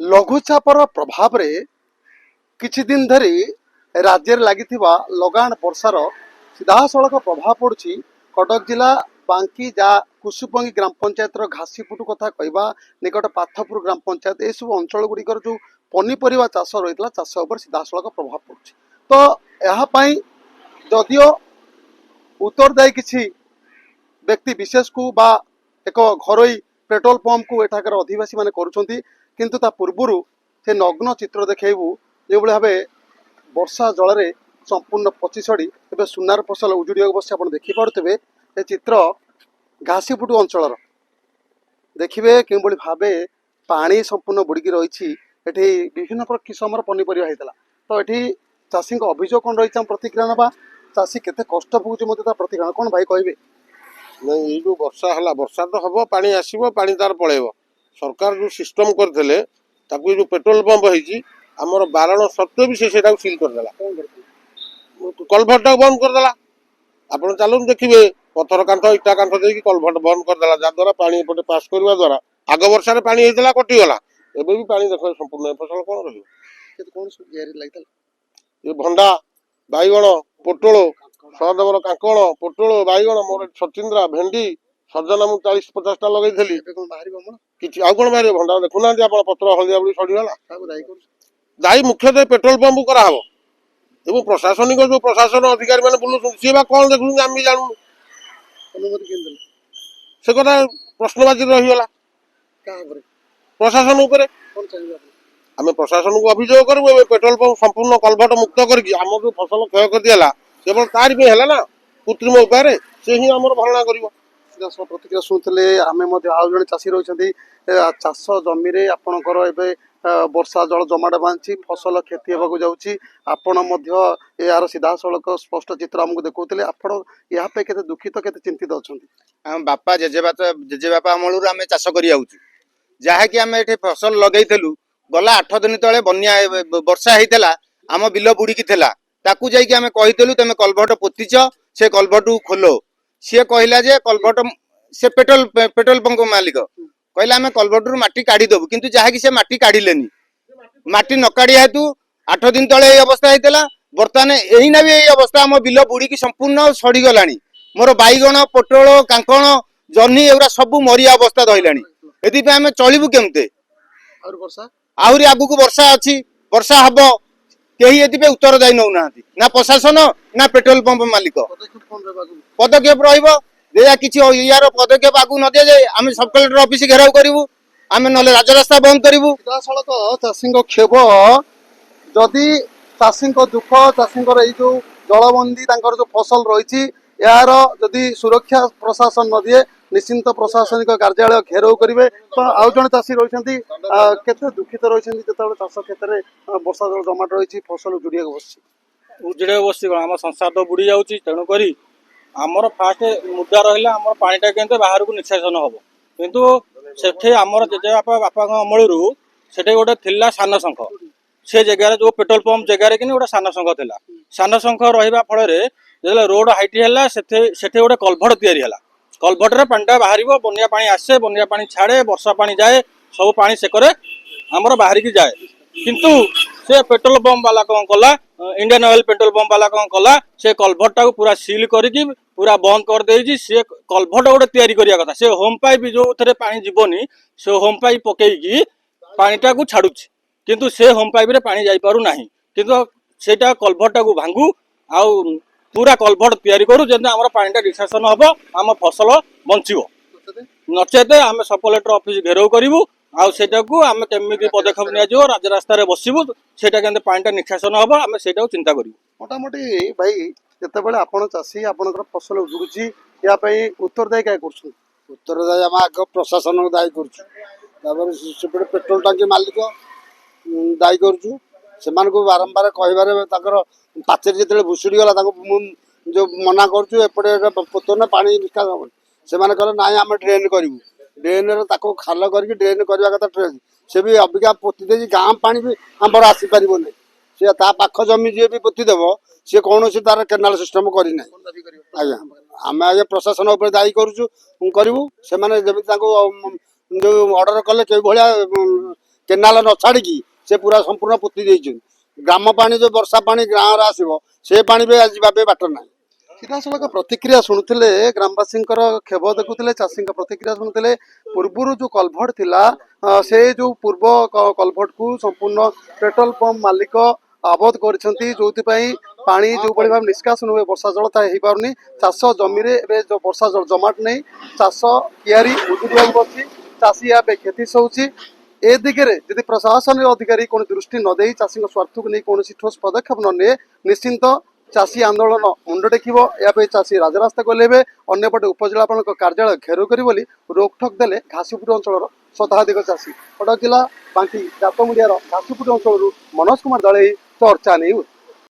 लघुचापर प्रभाव रे किछि दिन धरी राज्य लगी लगाण वर्षार सीधासलख प्रभाव पड़ुछि कटक जिला बांकी जा कुसुपंगी ग्राम पंचायत घासीपुटु कथा कहवा निकट पाथपुर ग्राम पंचायत ये सब अंचल गुड़िकर जो पनीपरिया चाष रही चाष उपर सीधासलख प्रभाव पड़ुछि। तो यहाँ जदियो उत्तरदायी किछि व्यक्ति विशेष को बा एक घरोई पेट्रोल पंप को एठाकर अधिवासी माने करुछंती किंतु ता पूर्वरु से नग्न चित्र देखैबू जो भाव वर्षा जल रे संपूर्ण पची सड़ी ए सुनार फसल उजुड़ी अवश्य आप देखिपे ये चित्र घासीपुटु अंचल देखिए कि भाव पानी संपूर्ण बुड़की रही विभिन्न किसमर पनीपरिया होता। तो ये चाषी अभियोग कौन रही प्रतिक्रिया ना चाषी केते कष्ट भोगुची मत प्रतिक्रिया कौन भाई कहे नहीं ये जो वर्षा है वर्षा तो हम पानी आसो पानी तार पलैब सरकार जो सिस्टम करते जो पेट्रोल पंप होमर बारण सत्वे भी सील करदेला कलभट बंद करदेला। आप चलू देखिए पथर कांथ इटा कांथ दे कलभट बंद करदेला जहाद्वारा पानी एपटे पास करने द्वारा आग वर्षा पानी होता कटिगला एवं भी पानी देख संपूर्ण फसल कौन रही ये भंडा बैगण पोटल सहदेवर कांकण पोटल बैगण मोर छचिंद्रा भेंडी सजना मु 40-50 लगे कि आउ कौन बाहर भंडा देखुना आप पत्र हल्दिया बुड़ी सड़गला दायी मुख्यतः पेट्रोल पंप कराव एवं प्रशासनिक जो प्रशासन अधिकारी मैंने बुलूँ सी कौन देखुन आम भी जानू से कथा प्रश्नवाची रहीगला प्रशासन उपर आम प्रशासन को अभियोग करूँ पेट्रोल पंप संपूर्ण कलभट मुक्त करके आम जो फसल क्षय कर दिला केवल तार भी है ना कृत्रिम उपाय से ही आम भरणा कर प्रतिक्रिया शुणुले आम आउ जड़े चाषी रही चाष जमी आपणकर ए वर्षा जल जमाट बांधी फसल क्षति होगा जाऊँगी आपण यार सीधा सड़क स्पष्ट चित्र आमको देखते आपण यहाँ के दुखित के चिंतित अच्छा आम बापा जेजेबापा अमलू आम चाष करी आम ये फसल लगेलु गला 8 दिन तले बन्या वर्षा होता आम बिल बुड़की ताकू जाइए आम कहीलु तुम कलभट पोतीच से कलभट खोलो सी कहला जे कलभट से पेट्रोल पंप मालिक कहला आम कलभटर माटी काढ़ीदेवु किंतु जहाँकि से माटी काढ़िलेनी माटी न काढ़ी हेतु 8 दिन तले अवस्था होता बर्तमान यहीना भी अवस्था आम बिल बुड़की संपूर्ण सड़ीगला मोर बैगण पोटल कांकण जह्नी एगुरा सब मरिया अवस्था रही ये आम चलू केमते आहरी आगू वर्षा अच्छी वर्षा हम कहीं ये उत्तरदायी नौना ना प्रशासन ना पेट्रोल पंप मालिक पदक्षेप रहा कि यार पदक्षेप आगू न दि जाए आम सब कलेक्टर ऑफिस घेराव करूँ आम ना राजरास्ता बंद करूँ सीधासलख चाषी क्षोभ जदि चाषी दुख चाषी जो जलबंदी जो फसल रही यार जदि सुरक्षा प्रशासन न दिए निश्चिंत प्रशासनिक कार्यालय घेराव करेंगे। तो आउ जड़े चाषी रही केते दुखित रही जो चाष क्षेत्र में वर्षा जल जमाट रही फसल उजुड़िया उजुड़े बस आम संसार तो बुड़ी जाऊँगी तेणुक आमर फास्ट मुद्दा रहा आम पाटा के बाहर को निष्कासन हम किंतु से आमर जेजेबापा बापा अमलू से गोटे थिला सान शंख से जगार जो पेट्रोल पंप जगार कि गोटे सान शंख था सान शंख रहा फल जो रोड हाइट है से गोटे कलभट तैयारी कलभटर पानी बाहर बनिया पानी आसे बनिया पानी छाड़े वर्षा पानी जाए सब पानी सेकरे आमर बाहर की जाए किंतु से पेट्रोल पंप वाला कौन कला इंडियन ऑयल पेट्रोल पंप वाला कौन कला से कलभट टाक पूरा सील करके पूरा बंद कर देजी से कलभट गोटे तैयारी करिया कथा से होम पाइप जो थे पानी जीवनी से होम पाइप पकईकी पानीटा को छाड़ुछि किंतु से होम पाइप रे पानी जाई पारु नाही किंतु सेटा कलभट टाक भांगू आउ पूरा कलभट तैयारी करूँ जब आम पानीटा निष्कासन हम आम फसल बंचो नचेत आम सब कलेक्टर ऑफिस घेराव करूँ आउ आम केमी पदक्षेप निया राजरास्त बसबू से पानीटा निष्कासन हम आम से चिंता करूँ मोटामोटी भाई जिते आपण चाषी आपंकर फसल उजुड़ी या उत्तरदायी क्या कर उत्तरदायी आम आग प्रशासन को दायी कर पेट्रोल टांकी मालिक दायी करुँ से बारंबार कह पाचेरी जो भुशुड़ी गला जो मना करपटे पा निष्कासन से कहले ना आम ड्रेन करूँ ड्रेन खाल करके ड्रेन करवा कथा ट्रेन से भी अबिका पोती दे गाँ पा भी आमर आसीपर नहीं सी पाख जमी जी भी पोतीदेव सी कौन तार केनाल सिस्टम करना आज्ञा आम आज प्रशासन दायी करूँ से जो अर्डर कले कि भाया କେନାଲ ନ ଛାଡ଼ିକି ସେ ପୁରା ସମ୍ପୂର୍ଣ୍ଣ ପୋତି ଦେଇଛନ୍ତି। ଗ୍ରାମ ପାଣି ଯେଉଁ ବର୍ଷା ପାଣି ଗାଁରେ ଆସିବ ସେ ପାଣି ବି ଯିବା ପାଇଁ ବାଟ ନାହିଁ। ସିଧାସଳଖ ପ୍ରତିକ୍ରିୟା ଶୁଣୁଥିଲେ, ଗ୍ରାମବାସୀଙ୍କର କ୍ଷୋଭ ଦେଖୁଥିଲେ, ଚାଷୀଙ୍କ ପ୍ରତିକ୍ରିୟା ଶୁଣୁଥିଲେ। ପୂର୍ବରୁ ଯେଉଁ କଲଭର୍ଟ ଥିଲା ସେ ଯେଉଁ ପୂର୍ବ କଲଭର୍ଟକୁ ସମ୍ପୂର୍ଣ୍ଣ ପେଟ୍ରୋଲ ପମ୍ପ ମାଲିକ ଆବଦ୍ଧ କରିଛନ୍ତି, ଯୋଉଥିପାଇଁ ପାଣି ଯେଉଁଭଳି ଭାବେ ନିଷ୍କାସନ ହୁଏ ବର୍ଷା ଜଳ ତାହା ହେଇପାରୁନି। ଚାଷ ଜମିରେ ଏବେ ଯେଉଁ ବର୍ଷା ଜଳ ଜମାଟ ନେଇ ଚାଷ କିଆରି ଉଜୁଡ଼ିବାକୁ ବସିଛି, ଚାଷୀ ଏହା ପାଇଁ କ୍ଷତି ସହୁଛି। ଏ ଦିଗରେ ଯଦି ପ୍ରଶାସନିକ ଅଧିକାରୀ କୌଣସି ଦୃଷ୍ଟି ନ ଦେଇ ଚାଷୀଙ୍କ ସ୍ୱାର୍ଥକୁ ନେଇ କୌଣସି ଠୋସ୍ ପଦକ୍ଷେପ ନ ନିଏ, ନିଶ୍ଚିନ୍ତ ଚାଷୀ ଆନ୍ଦୋଳନ ମୁଣ୍ଡ ଟେକିବ। ଏହା ପାଇଁ ଚାଷୀ ରାଜରାସ୍ତାକୁ ଓହ୍ଲାଇବେ। ଅନ୍ୟପଟେ ଉପଜିଲ୍ଲାପାଳଙ୍କ କାର୍ଯ୍ୟାଳୟ ଘେରାଉ କରି ବୋଲି ରୋକଠୋକ୍ ଦେଲେ ଘାସିପୁର ଅଞ୍ଚଳର ଶତାଧିକ ଚାଷୀ। କଟକ ଜିଲ୍ଲା ବାଙ୍କି ଜାତମୁଡ଼ିଆର ଘାସିପୁର ଅଞ୍ଚଳରୁ ମନୋଜ କୁମାର ଦଳେଇ, ଚର୍ଚ୍ଚା ନ୍ୟୁଜ୍।